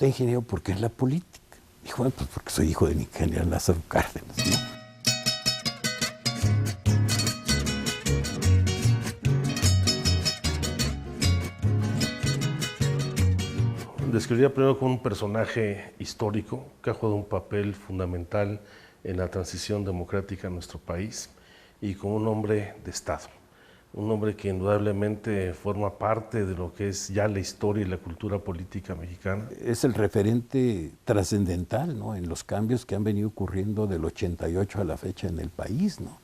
usted ingeniero por qué es la política? Dijo, bueno, pues porque soy hijo del ingeniero Lázaro Cárdenas, ¿no? Describiría primero como un personaje histórico que ha jugado un papel fundamental en la transición democrática en nuestro país y como un hombre de Estado, un hombre que indudablemente forma parte de lo que es ya la historia y la cultura política mexicana. Es el referente trascendental, ¿no?, en los cambios que han venido ocurriendo del 88 a la fecha en el país, ¿no?,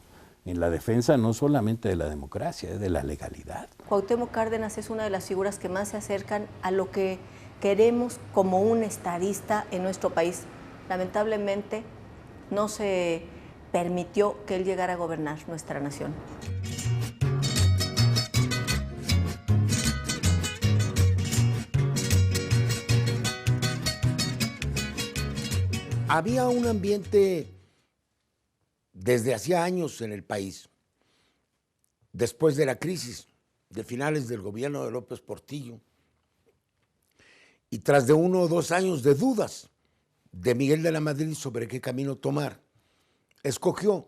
en la defensa no solamente de la democracia, de la legalidad. Cuauhtémoc Cárdenas es una de las figuras que más se acercan a lo que queremos como un estadista en nuestro país. Lamentablemente no se permitió que él llegara a gobernar nuestra nación. Había un ambiente desde hacía años en el país, después de la crisis de finales del gobierno de López Portillo, y tras de 1 o 2 años de dudas de Miguel de la Madrid sobre qué camino tomar, escogió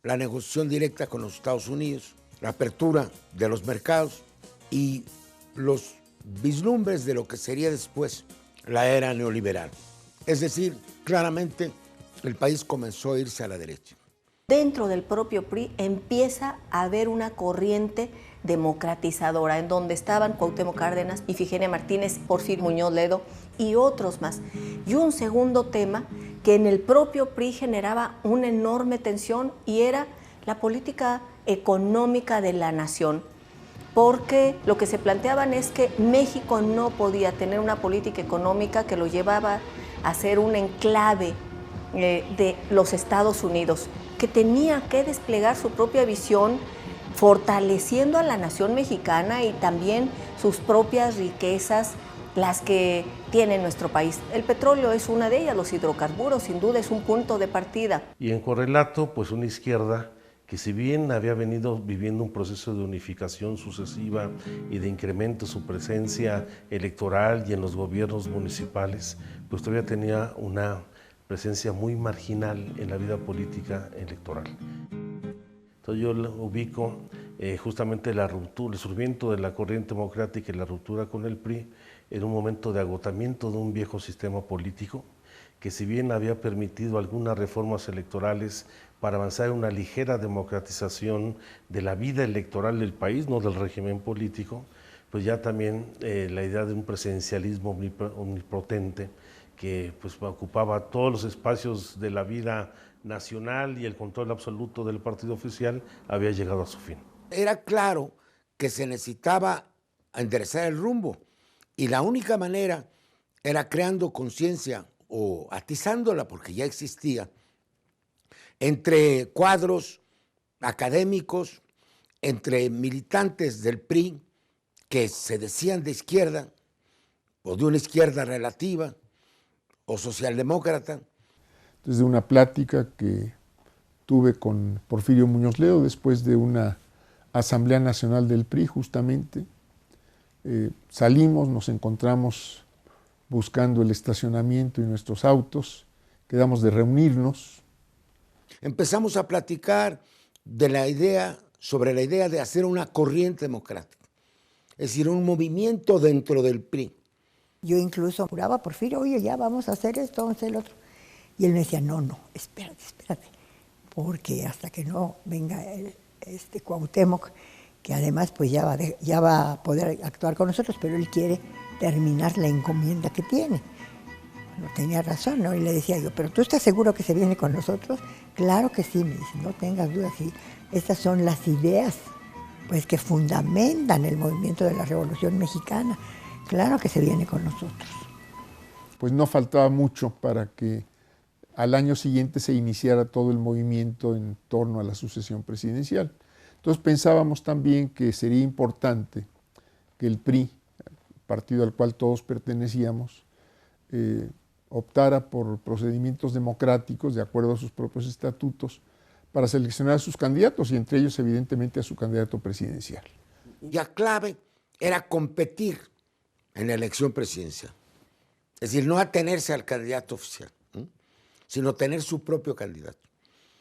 la negociación directa con los Estados Unidos, la apertura de los mercados y los vislumbres de lo que sería después la era neoliberal. Es decir, claramente el país comenzó a irse a la derecha. Dentro del propio PRI empieza a haber una corriente democratizadora en donde estaban Cuauhtémoc Cárdenas, Ifigenia Martínez, Porfirio Muñoz Ledo y otros más. Y un segundo tema que en el propio PRI generaba una enorme tensión y era la política económica de la nación, porque lo que se planteaban es que México no podía tener una política económica que lo llevaba a ser un enclave de los Estados Unidos, que tenía que desplegar su propia visión, fortaleciendo a la nación mexicana y también sus propias riquezas, las que tiene nuestro país. El petróleo es una de ellas, los hidrocarburos sin duda es un punto de partida. Y en correlato, pues una izquierda que si bien había venido viviendo un proceso de unificación sucesiva y de incremento de su presencia electoral y en los gobiernos municipales, pues todavía tenía una presencia muy marginal en la vida política electoral. Entonces yo ubico justamente la ruptura, el surgimiento de la corriente democrática y la ruptura con el PRI en un momento de agotamiento de un viejo sistema político que si bien había permitido algunas reformas electorales para avanzar en una ligera democratización de la vida electoral del país, no del régimen político, pues ya también la idea de un presidencialismo omnipotente que pues ocupaba todos los espacios de la vida nacional y el control absoluto del partido oficial había llegado a su fin. Era claro que se necesitaba enderezar el rumbo y la única manera era creando conciencia o atizándola, porque ya existía, entre cuadros académicos, entre militantes del PRI que se decían de izquierda o de una izquierda relativa o socialdemócrata. Desde una plática que tuve con Porfirio Muñoz Ledo después de una Asamblea Nacional del PRI justamente, salimos, nos encontramos buscando el estacionamiento y nuestros autos, quedamos de reunirnos. Empezamos a platicar de la idea, sobre la idea de hacer una corriente democrática, es decir, un movimiento dentro del PRI. Yo incluso juraba a Porfirio, oye, ya vamos a hacer esto, vamos a hacer lo otro. Y él me decía, no, espérate, porque hasta que no venga Cuauhtémoc, que además pues ya va a poder actuar con nosotros, pero él quiere terminar la encomienda que tiene. No tenía razón, ¿no? Y le decía yo, ¿pero tú estás seguro que se viene con nosotros? Claro que sí, me dice, no tengas dudas, sí. Estas son las ideas pues, que fundamentan el movimiento de la Revolución Mexicana. Claro que se viene con nosotros. Pues no faltaba mucho para que al año siguiente se iniciara todo el movimiento en torno a la sucesión presidencial. Entonces pensábamos también que sería importante que el PRI, partido al cual todos pertenecíamos, optara por procedimientos democráticos de acuerdo a sus propios estatutos para seleccionar a sus candidatos y entre ellos evidentemente a su candidato presidencial. Y la clave era competir en la elección presidencial. Es decir, no atenerse al candidato oficial, sino tener su propio candidato.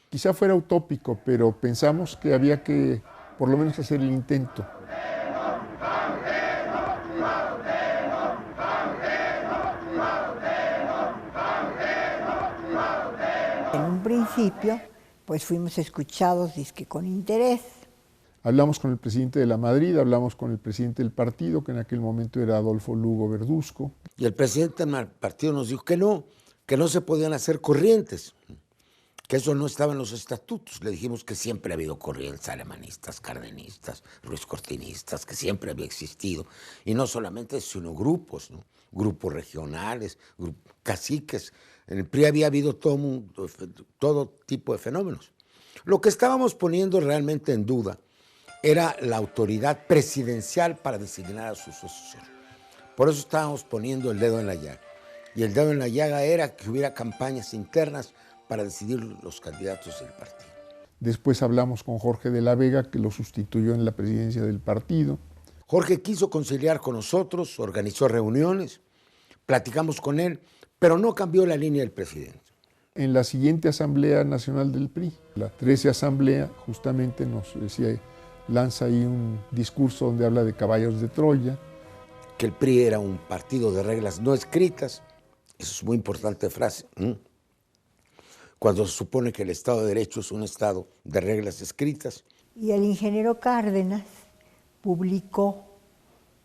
Quizá fuera utópico, pero pensamos que había que por lo menos hacer el intento. En un principio, pues fuimos escuchados dizque con interés. Hablamos con el presidente de la Madrid, hablamos con el presidente del partido, que en aquel momento era Adolfo Lugo Verduzco. Y el presidente del partido nos dijo que no se podían hacer corrientes, que eso no estaba en los estatutos. Le dijimos que siempre ha habido corrientes alemanistas, cardenistas, ruizcortinistas, que siempre había existido. Y no solamente, sino grupos, ¿no? Grupos regionales, caciques. En el PRI había habido todo tipo de fenómenos. Lo que estábamos poniendo realmente en duda era la autoridad presidencial para designar a su sucesor. Por eso estábamos poniendo el dedo en la llaga. Y el dedo en la llaga era que hubiera campañas internas para decidir los candidatos del partido. Después hablamos con Jorge de la Vega, que lo sustituyó en la presidencia del partido. Jorge quiso conciliar con nosotros, organizó reuniones, platicamos con él, pero no cambió la línea del presidente. En la siguiente Asamblea Nacional del PRI, la 13 Asamblea, justamente lanza ahí un discurso donde habla de caballos de Troya. Que el PRI era un partido de reglas no escritas, eso es muy importante frase, cuando se supone que el Estado de Derecho es un Estado de reglas escritas. Y el ingeniero Cárdenas publicó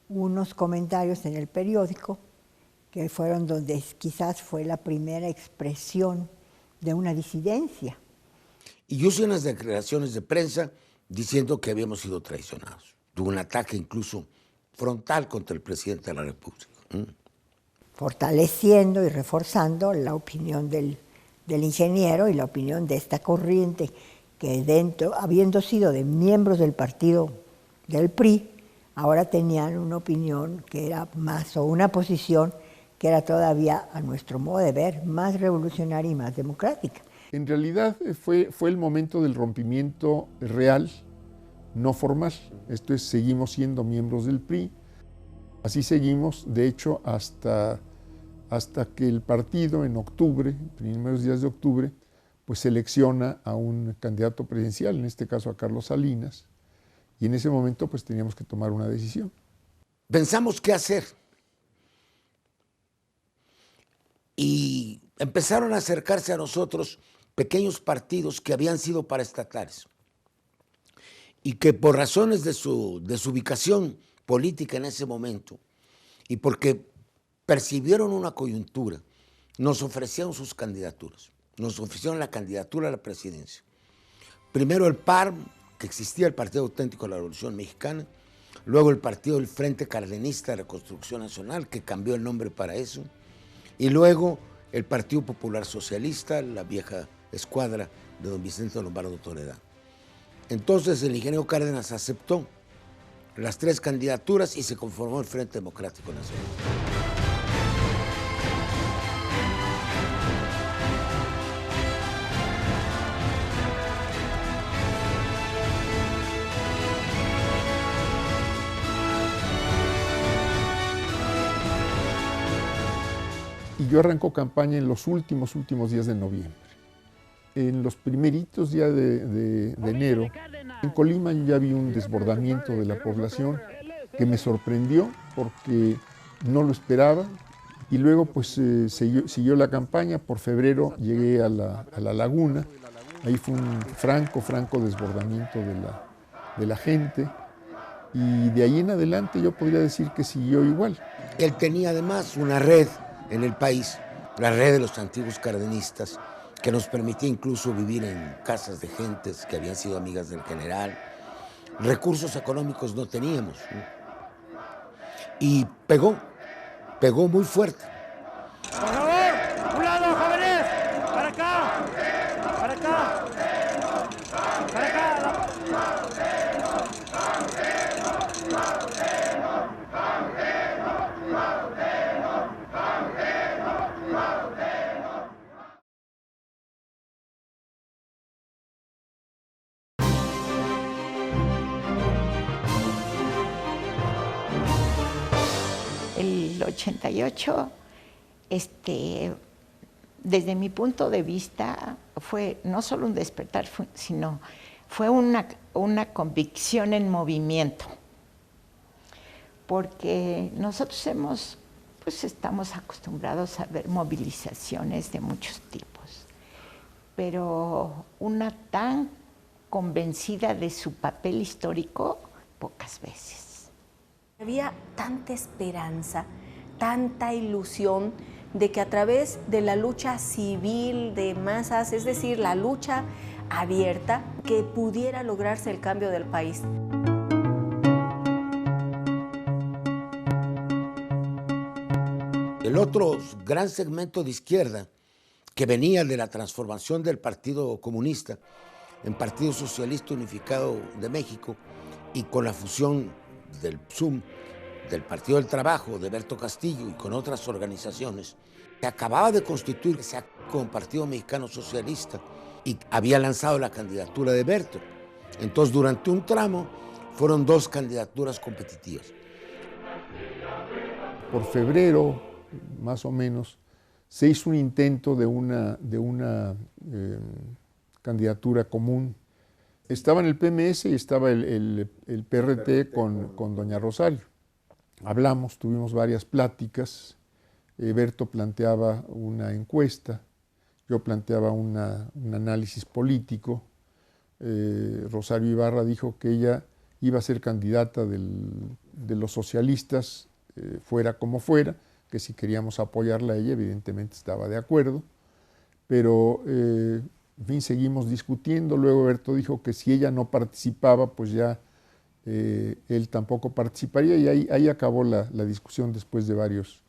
unos comentarios en el periódico que fueron donde quizás fue la primera expresión de una disidencia. Y yo hice unas declaraciones de prensa diciendo que habíamos sido traicionados. Tuvo un ataque incluso frontal contra el presidente de la República. Fortaleciendo y reforzando la opinión del ingeniero y la opinión de esta corriente que habiendo sido de miembros del partido del PRI, ahora tenían una opinión que era más, o una posición que era todavía, a nuestro modo de ver, más revolucionaria y más democrática. En realidad fue el momento del rompimiento real, no formal. Esto es, seguimos siendo miembros del PRI. Así seguimos, de hecho, hasta que el partido en octubre, primeros días de octubre, pues selecciona a un candidato presidencial, en este caso a Carlos Salinas, y en ese momento pues teníamos que tomar una decisión. Pensamos qué hacer. Y empezaron a acercarse a nosotros pequeños partidos que habían sido paraestatales y que por razones de su ubicación política en ese momento y porque percibieron una coyuntura, nos ofrecieron sus candidaturas. Nos ofrecieron la candidatura a la presidencia. Primero el PAR, que existía, el Partido Auténtico de la Revolución Mexicana, luego el Partido del Frente Cardenista de Reconstrucción Nacional, que cambió el nombre para eso, y luego el Partido Popular Socialista, la vieja escuadra de don Vicente Lombardo Toledano. Entonces el ingeniero Cárdenas aceptó las tres candidaturas y se conformó el Frente Democrático Nacional. Y yo arranco campaña en los últimos días de noviembre. En los primeritos días de enero, en Colima yo ya vi un desbordamiento de la población que me sorprendió porque no lo esperaba. Y luego pues siguió la campaña. Por febrero llegué a la Laguna. Ahí fue un franco desbordamiento de la gente. Y de ahí en adelante yo podría decir que siguió igual. Él tenía además una red en el país, la red de los antiguos cardenistas, que nos permitía incluso vivir en casas de gentes que habían sido amigas del general. Recursos económicos no teníamos, ¿no? Y pegó muy fuerte. Por favor, un lado, jóvenes, para acá, para acá, para acá. El 88 desde mi punto de vista, fue no solo un despertar, sino fue una convicción en movimiento. Porque nosotros estamos acostumbrados a ver movilizaciones de muchos tipos, pero una tan convencida de su papel histórico, pocas veces. Había tanta esperanza, tanta ilusión de que a través de la lucha civil de masas, es decir, la lucha abierta, que pudiera lograrse el cambio del país. El otro gran segmento de izquierda que venía de la transformación del Partido Comunista en Partido Socialista Unificado de México y con la fusión del PSUM, del Partido del Trabajo, de Berto Castillo y con otras organizaciones, se acababa de constituir como Partido Mexicano Socialista y había lanzado la candidatura de Berto. Entonces, durante un tramo fueron dos candidaturas competitivas. Por febrero, más o menos, se hizo un intento de una candidatura común. Estaba en el PMS y estaba el PRT con doña Rosario. Hablamos, tuvimos varias pláticas. Berto planteaba una encuesta, yo planteaba un análisis político. Rosario Ibarra dijo que ella iba a ser candidata de los socialistas, fuera como fuera, que si queríamos apoyarla a ella, evidentemente estaba de acuerdo, pero en fin, seguimos discutiendo. Luego Berto dijo que si ella no participaba, pues ya él tampoco participaría, y ahí acabó la discusión después de varios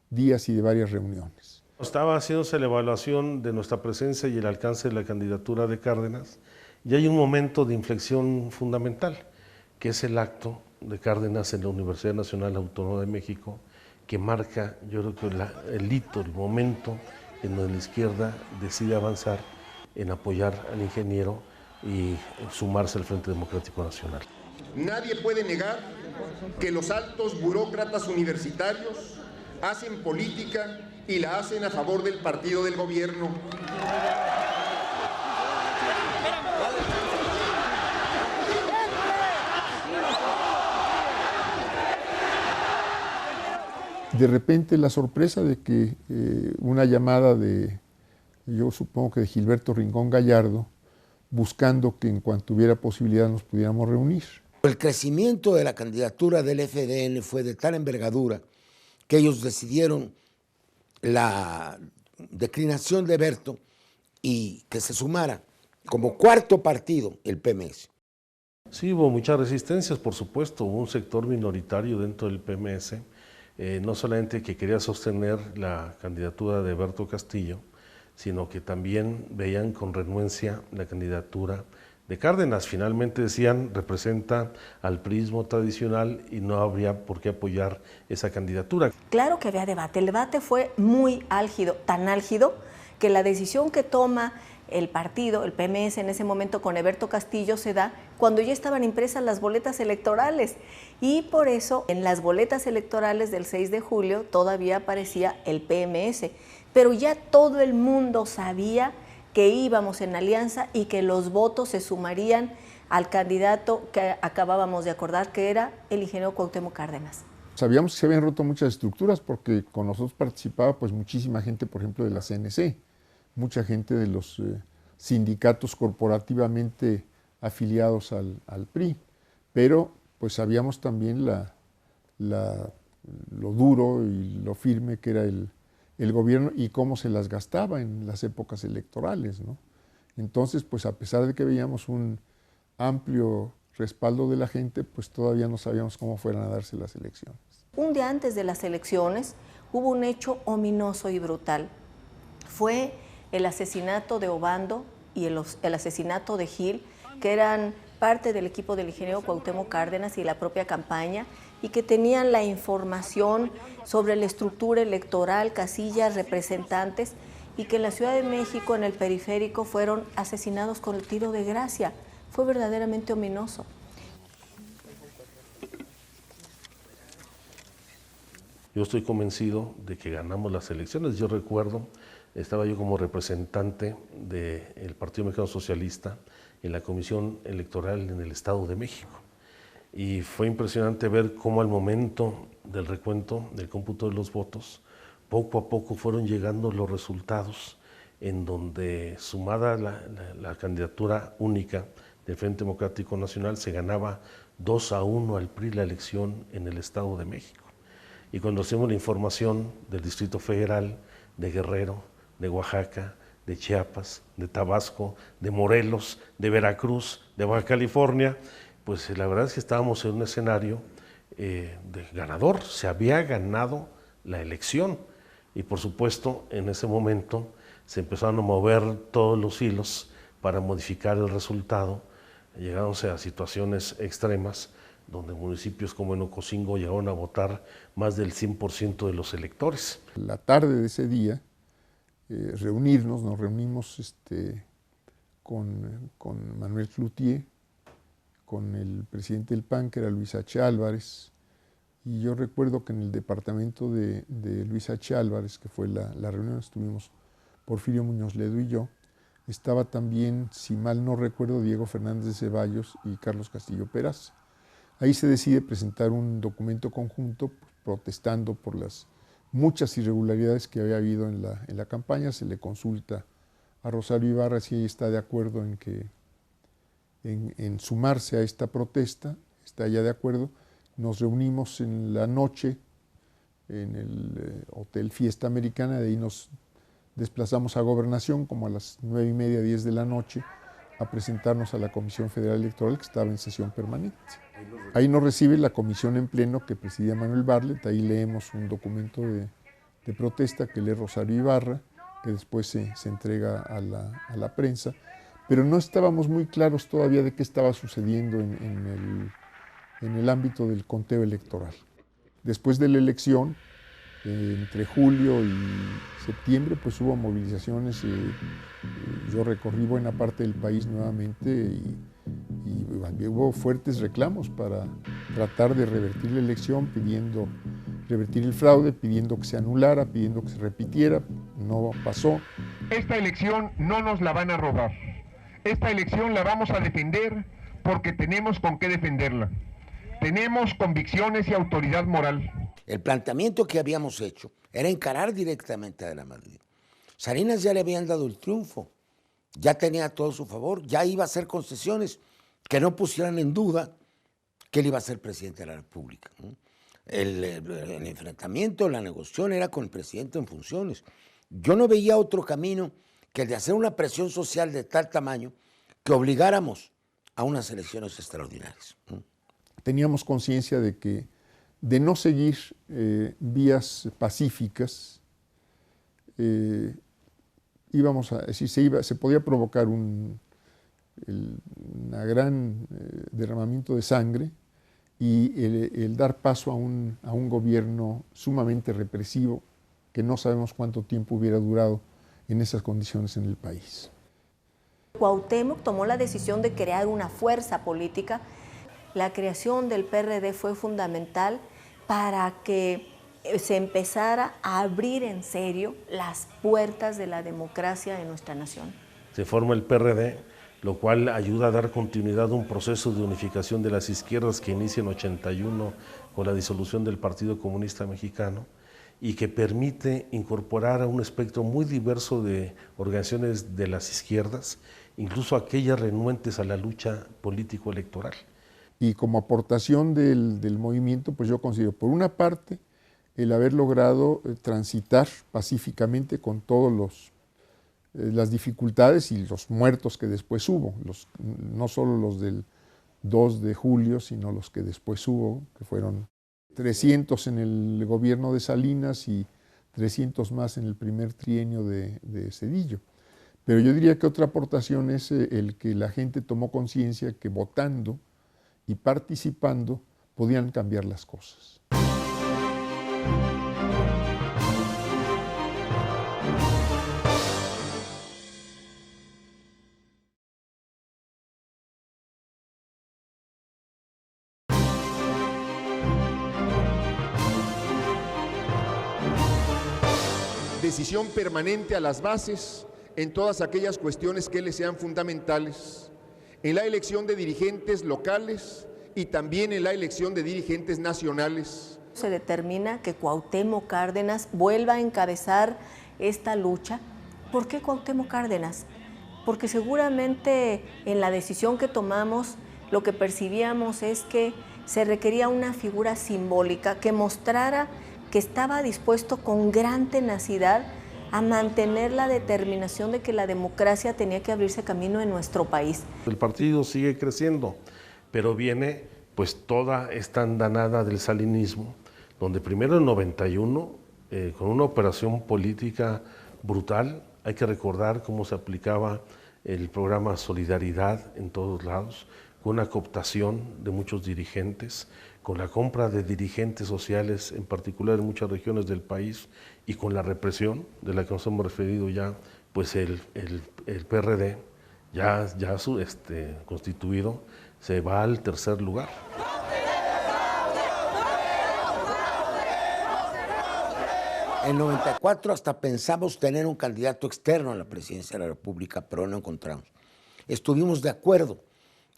días y de varias reuniones. Estaba haciéndose la evaluación de nuestra presencia y el alcance de la candidatura de Cárdenas, y hay un momento de inflexión fundamental, que es el acto de Cárdenas en la Universidad Nacional Autónoma de México, que marca, yo creo que el hito, el momento en donde la izquierda decide avanzar en apoyar al ingeniero y sumarse al Frente Democrático Nacional. Nadie puede negar que los altos burócratas universitarios hacen política y la hacen a favor del partido del gobierno. De repente la sorpresa de que una llamada yo supongo que de Gilberto Rincón Gallardo, buscando que en cuanto hubiera posibilidad nos pudiéramos reunir. El crecimiento de la candidatura del FDN fue de tal envergadura que ellos decidieron la declinación de Berto y que se sumara como cuarto partido el PMS. Sí, hubo muchas resistencias, por supuesto, hubo un sector minoritario dentro del PMS, no solamente que quería sostener la candidatura de Berto Castillo, sino que también veían con renuencia la candidatura de Cárdenas. Finalmente decían, representa al priismo tradicional y no habría por qué apoyar esa candidatura. Claro que había debate, el debate fue muy álgido, tan álgido que la decisión que toma el partido, el PMS en ese momento con Eberto Castillo, se da cuando ya estaban impresas las boletas electorales, y por eso en las boletas electorales del 6 de julio todavía aparecía el PMS, pero ya todo el mundo sabía que íbamos en alianza y que los votos se sumarían al candidato que acabábamos de acordar, que era el ingeniero Cuauhtémoc Cárdenas. Sabíamos que se habían roto muchas estructuras porque con nosotros participaba pues muchísima gente, por ejemplo, de la CNC, mucha gente de los sindicatos corporativamente afiliados al PRI, pero pues sabíamos también lo duro y lo firme que era el gobierno y cómo se las gastaba en las épocas electorales, ¿no? Entonces, pues a pesar de que veíamos un amplio respaldo de la gente, pues todavía no sabíamos cómo fueran a darse las elecciones. Un día antes de las elecciones hubo un hecho ominoso y brutal. Fue el asesinato de Obando y el asesinato de Gil, que eran parte del equipo del ingeniero Cuauhtémoc Cárdenas y la propia campaña, y que tenían la información sobre la estructura electoral, casillas, representantes, y que en la Ciudad de México, en el periférico, fueron asesinados con el tiro de gracia. Fue verdaderamente ominoso. Yo estoy convencido de que ganamos las elecciones. Yo recuerdo, estaba yo como representante del Partido Mexicano Socialista en la Comisión Electoral en el Estado de México. Y fue impresionante ver cómo al momento del recuento, del cómputo de los votos, poco a poco fueron llegando los resultados en donde, sumada la candidatura única del Frente Democrático Nacional, se ganaba 2-1 al PRI la elección en el Estado de México. Y cuando hacemos la información del Distrito Federal, de Guerrero, de Oaxaca, de Chiapas, de Tabasco, de Morelos, de Veracruz, de Baja California, pues la verdad es que estábamos en un escenario de ganador. Se había ganado la elección y por supuesto en ese momento se empezaron a mover todos los hilos para modificar el resultado, llegándose a situaciones extremas donde municipios como en Ocosingo llegaron a votar más del 100% de los electores. La tarde de ese día, nos reunimos con Manuel Cloutier, con el presidente del PAN, que era Luis H. Álvarez, y yo recuerdo que en el departamento de Luis H. Álvarez, que fue la reunión, estuvimos Porfirio Muñoz Ledo y yo, estaba también, si mal no recuerdo, Diego Fernández de Ceballos y Carlos Castillo Peraz. Ahí se decide presentar un documento conjunto protestando por las muchas irregularidades que había habido en la campaña. Se le consulta a Rosario Ibarra si ella está de acuerdo en sumarse a esta protesta, está ella de acuerdo. Nos reunimos en la noche en el Hotel Fiesta Americana, de ahí nos desplazamos a Gobernación como a las 9:30, 10 de la noche, a presentarnos a la Comisión Federal Electoral, que estaba en sesión permanente. Ahí nos recibe la comisión en pleno que presidía Manuel Bartlett. Ahí leemos un documento de protesta que lee Rosario Ibarra, que después se entrega a la prensa, pero no estábamos muy claros todavía de qué estaba sucediendo en el ámbito del conteo electoral. Después de la elección, entre julio y septiembre, pues hubo movilizaciones. Yo recorrí buena parte del país nuevamente y hubo fuertes reclamos para tratar de revertir la elección, pidiendo revertir el fraude, pidiendo que se anulara, pidiendo que se repitiera. No pasó. Esta elección no nos la van a robar. Esta elección la vamos a defender porque tenemos con qué defenderla. Tenemos convicciones y autoridad moral. El planteamiento que habíamos hecho era encarar directamente a De la Madrid. Salinas ya le habían dado el triunfo, ya tenía todo a su favor, ya iba a hacer concesiones que no pusieran en duda que él iba a ser presidente de la República. El enfrentamiento, la negociación era con el presidente en funciones. Yo no veía otro camino que el de hacer una presión social de tal tamaño que obligáramos a unas elecciones extraordinarias. Teníamos conciencia de que de no seguir vías pacíficas, íbamos a decir, se podía provocar un gran derramamiento de sangre y el dar paso a un gobierno sumamente represivo que no sabemos cuánto tiempo hubiera durado en esas condiciones en el país. Cuauhtémoc tomó la decisión de crear una fuerza política. La creación del PRD fue fundamental para que se empezara a abrir en serio las puertas de la democracia en nuestra nación. Se forma el PRD, lo cual ayuda a dar continuidad a un proceso de unificación de las izquierdas que inicia en 81 con la disolución del Partido Comunista Mexicano y que permite incorporar a un espectro muy diverso de organizaciones de las izquierdas, incluso aquellas renuentes a la lucha político-electoral. Y como aportación del movimiento, pues yo considero, por una parte, el haber logrado transitar pacíficamente con todas las dificultades y los muertos que después hubo, no solo los del 2 de julio, sino los que después hubo, que fueron 300 en el gobierno de Salinas y 300 más en el primer trienio de Zedillo. Pero yo diría que otra aportación es el que la gente tomó conciencia que votando y participando podían cambiar las cosas. decisión permanente a las bases en todas aquellas cuestiones que les sean fundamentales, en la elección de dirigentes locales y también en la elección de dirigentes nacionales. Se determina que Cuauhtémoc Cárdenas vuelva a encabezar esta lucha. ¿Por qué Cuauhtémoc Cárdenas? Porque seguramente en la decisión que tomamos lo que percibíamos es que se requería una figura simbólica que mostrara que estaba dispuesto con gran tenacidad a mantener la determinación de que la democracia tenía que abrirse camino en nuestro país. El partido sigue creciendo, pero viene pues toda esta andanada del salinismo, donde primero en 91, con una operación política brutal, hay que recordar cómo se aplicaba el programa Solidaridad en todos lados, con una cooptación de muchos dirigentes, con la compra de dirigentes sociales, en particular en muchas regiones del país, y con la represión de la que nos hemos referido ya, pues el PRD, ya constituido, se va al tercer lugar. En 94 hasta pensamos tener un candidato externo a la presidencia de la República, pero no encontramos. Estuvimos de acuerdo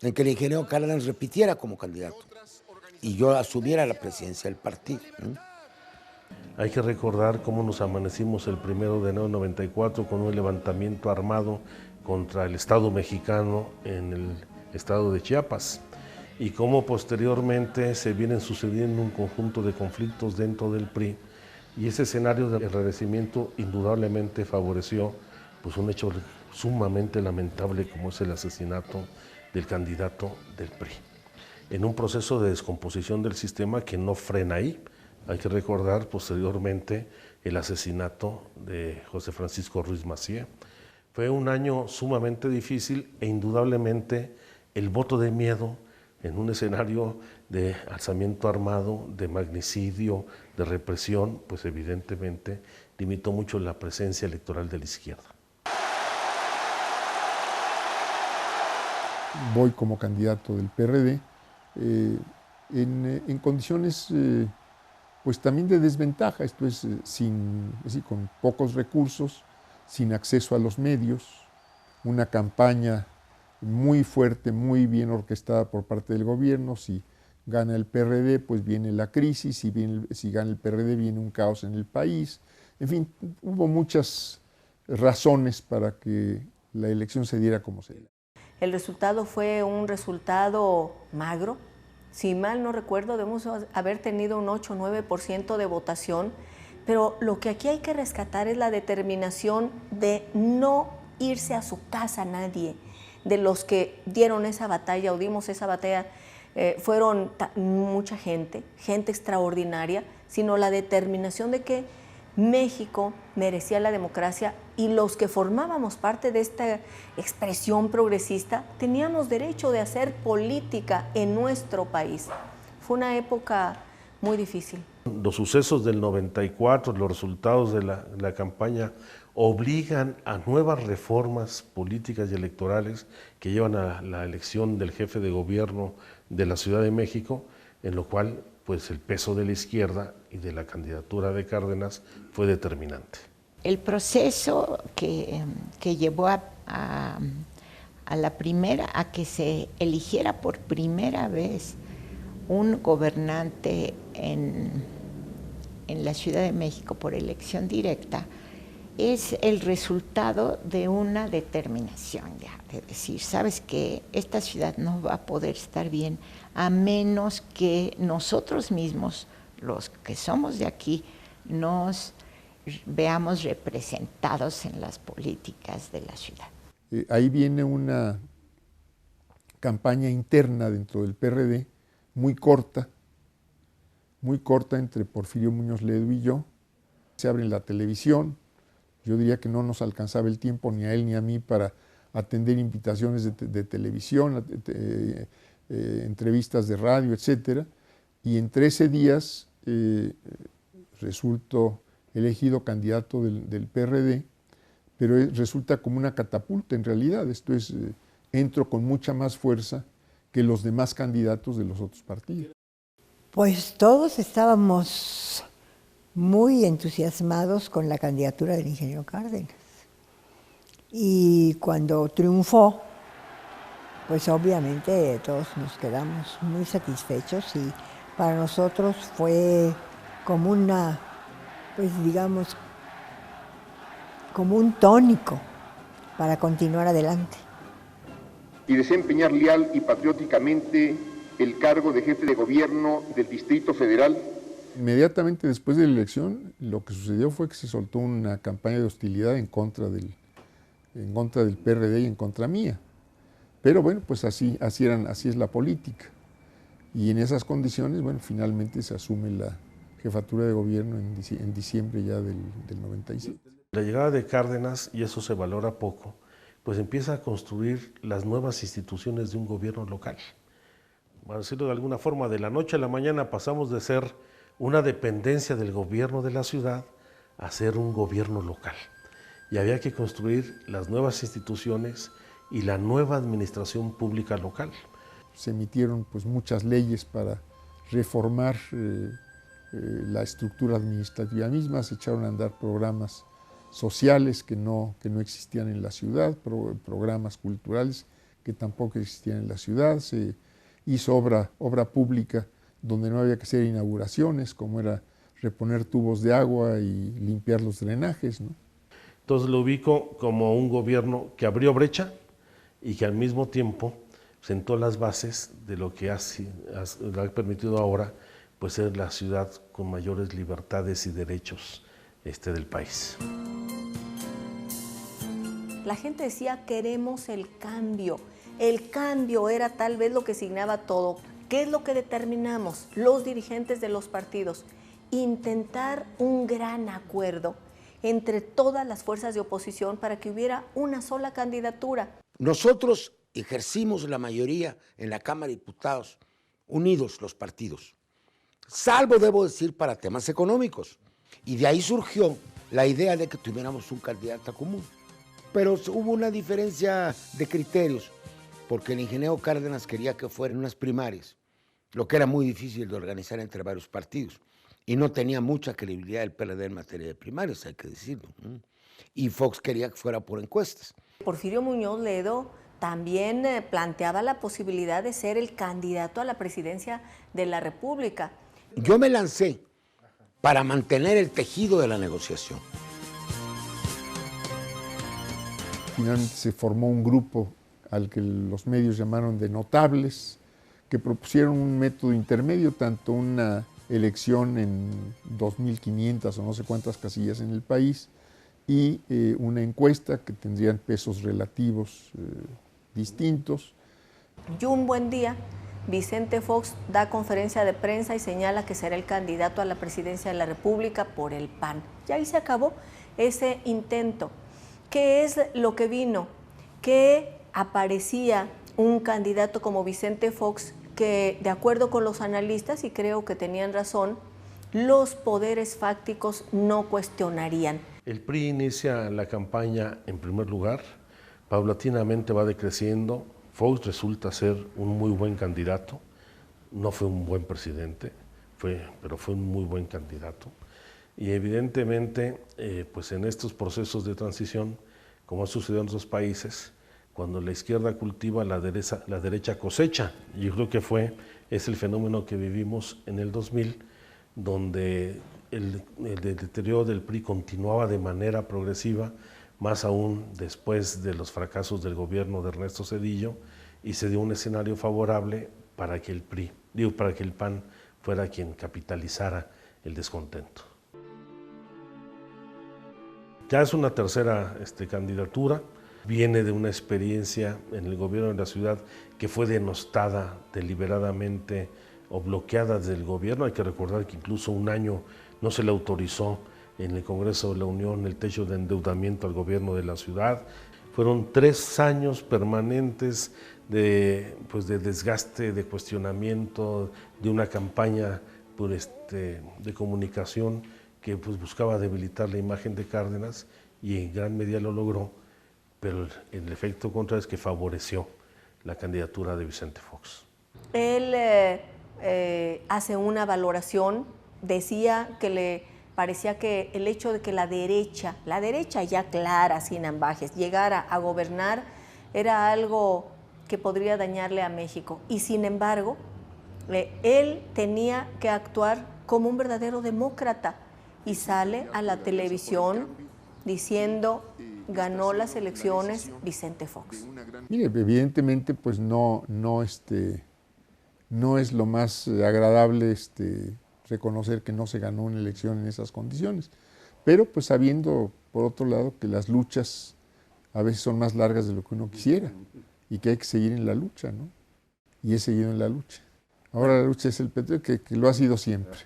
en que el ingeniero Cárdenas repitiera como candidato y yo asumiera la presidencia del partido. Hay que recordar cómo nos amanecimos el 1 de enero de 94 con un levantamiento armado contra el Estado mexicano en el estado de Chiapas y cómo posteriormente se vienen sucediendo un conjunto de conflictos dentro del PRI, y ese escenario de enrarecimiento indudablemente favoreció pues un hecho sumamente lamentable como es el asesinato del candidato del PRI, en un proceso de descomposición del sistema que no frena ahí. Hay que recordar posteriormente el asesinato de José Francisco Ruiz Massieu. Fue un año sumamente difícil e indudablemente el voto de miedo en un escenario de alzamiento armado, de magnicidio, de represión, pues evidentemente limitó mucho la presencia electoral de la izquierda. Voy como candidato del PRD en condiciones pues también de desventaja, esto es con pocos recursos, sin acceso a los medios, una campaña muy fuerte, muy bien orquestada por parte del gobierno. Si gana el PRD, pues viene la crisis, si gana el PRD viene un caos en el país. En fin, hubo muchas razones para que la elección se diera como se dio. El resultado fue un resultado magro. Si mal no recuerdo, debemos haber tenido un 8 o 9% de votación, pero lo que aquí hay que rescatar es la determinación de no irse a su casa nadie. De los que dieron esa batalla o dimos esa batalla, fueron mucha gente extraordinaria, sino la determinación de que México merecía la democracia y los que formábamos parte de esta expresión progresista teníamos derecho de hacer política en nuestro país. Fue una época muy difícil. Los sucesos del 94, los resultados de la campaña obligan a nuevas reformas políticas y electorales que llevan a la elección del jefe de gobierno de la Ciudad de México, en lo cual pues el peso de la izquierda y de la candidatura de Cárdenas fue determinante. El proceso que llevó a que se eligiera por primera vez un gobernante en la Ciudad de México por elección directa es el resultado de una determinación ya, de decir, sabes que esta ciudad no va a poder estar bien a menos que nosotros mismos, los que somos de aquí, nos veamos representados en las políticas de la ciudad. Ahí viene una campaña interna dentro del PRD muy corta entre Porfirio Muñoz Ledo y yo. Se abre la televisión. Yo diría que no nos alcanzaba el tiempo ni a él ni a mí para atender invitaciones de televisión, entrevistas de radio, etc. Y en 13 días resulto elegido candidato del PRD, pero resulta como una catapulta en realidad. Esto es, entro con mucha más fuerza que los demás candidatos de los otros partidos. Pues todos estábamos muy entusiasmados con la candidatura del ingeniero Cárdenas. Y cuando triunfó, pues obviamente todos nos quedamos muy satisfechos y para nosotros fue como una, pues digamos, como un tónico para continuar adelante. Y desempeñar leal y patrióticamente el cargo de jefe de gobierno del Distrito Federal. Inmediatamente después de la elección, lo que sucedió fue que se soltó una campaña de hostilidad en contra del PRD y en contra mía. Pero bueno, pues así es la política. Y en esas condiciones, bueno, finalmente se asume la jefatura de gobierno en diciembre ya del 97. La llegada de Cárdenas, y eso se valora poco, pues empieza a construir las nuevas instituciones de un gobierno local. Para decirlo de alguna forma, de la noche a la mañana pasamos de ser una dependencia del gobierno de la ciudad a ser un gobierno local. Y había que construir las nuevas instituciones y la nueva administración pública local. Se emitieron pues muchas leyes para reformar la estructura administrativa misma, se echaron a andar programas sociales que no existían en la ciudad, programas culturales que tampoco existían en la ciudad, se hizo obra pública donde no había que hacer inauguraciones, como era reponer tubos de agua y limpiar los drenajes, ¿no? Entonces lo ubico como un gobierno que abrió brecha y que al mismo tiempo sentó las bases de lo que ha permitido ahora pues ser la ciudad con mayores libertades y derechos del país. La gente decía, queremos el cambio. El cambio era tal vez lo que signaba todo. ¿Qué es lo que determinamos los dirigentes de los partidos? Intentar un gran acuerdo entre todas las fuerzas de oposición para que hubiera una sola candidatura. Nosotros ejercimos la mayoría en la Cámara de Diputados, unidos los partidos, salvo, debo decir, para temas económicos. Y de ahí surgió la idea de que tuviéramos un candidato común. Pero hubo una diferencia de criterios, porque el ingeniero Cárdenas quería que fueran unas primarias, lo que era muy difícil de organizar entre varios partidos. Y no tenía mucha credibilidad el PRD en materia de primarias, hay que decirlo. Y Fox quería que fuera por encuestas. Porfirio Muñoz Ledo también planteaba la posibilidad de ser el candidato a la presidencia de la República. Yo me lancé para mantener el tejido de la negociación. Finalmente se formó un grupo al que los medios llamaron de notables, que propusieron un método intermedio, tanto una elección en 2.500 o no sé cuántas casillas en el país y una encuesta que tendrían pesos relativos distintos. Y un buen día, Vicente Fox da conferencia de prensa y señala que será el candidato a la presidencia de la República por el PAN. Y ahí se acabó ese intento. ¿Qué es lo que vino? Que aparecía un candidato como Vicente Fox que, de acuerdo con los analistas, y creo que tenían razón, los poderes fácticos no cuestionarían. El PRI inicia la campaña en primer lugar, paulatinamente va decreciendo. Fox resulta ser un muy buen candidato, no fue un buen presidente, pero fue un muy buen candidato. Y evidentemente, pues en estos procesos de transición, como ha sucedido en otros países, cuando la izquierda cultiva, la derecha cosecha. Y yo creo que es el fenómeno que vivimos en el 2000, donde el deterioro del PRI continuaba de manera progresiva, más aún después de los fracasos del gobierno de Ernesto Zedillo, y se dio un escenario favorable para que el PAN fuera quien capitalizara el descontento. Ya es una tercera candidatura, viene de una experiencia en el gobierno de la ciudad que fue denostada deliberadamente o bloqueada desde el gobierno. Hay que recordar que incluso un año no se le autorizó en el Congreso de la Unión el techo de endeudamiento al gobierno de la ciudad. Fueron 3 años permanentes de desgaste, de cuestionamiento, de una campaña de comunicación que buscaba debilitar la imagen de Cárdenas y en gran medida lo logró, pero el efecto contrario es que favoreció la candidatura de Vicente Fox. Él hace una valoración, decía que le parecía que el hecho de que la derecha ya clara, sin ambajes, llegara a gobernar, era algo que podría dañarle a México. Y sin embargo, él tenía que actuar como un verdadero demócrata y sale a la televisión diciendo: ganó las elecciones Vicente Fox. Mire, evidentemente pues no es lo más agradable reconocer que no se ganó una elección en esas condiciones, pero pues sabiendo por otro lado que las luchas a veces son más largas de lo que uno quisiera y que hay que seguir en la lucha, ¿no? Y he seguido en la lucha. Ahora la lucha es el petróleo, que lo ha sido siempre.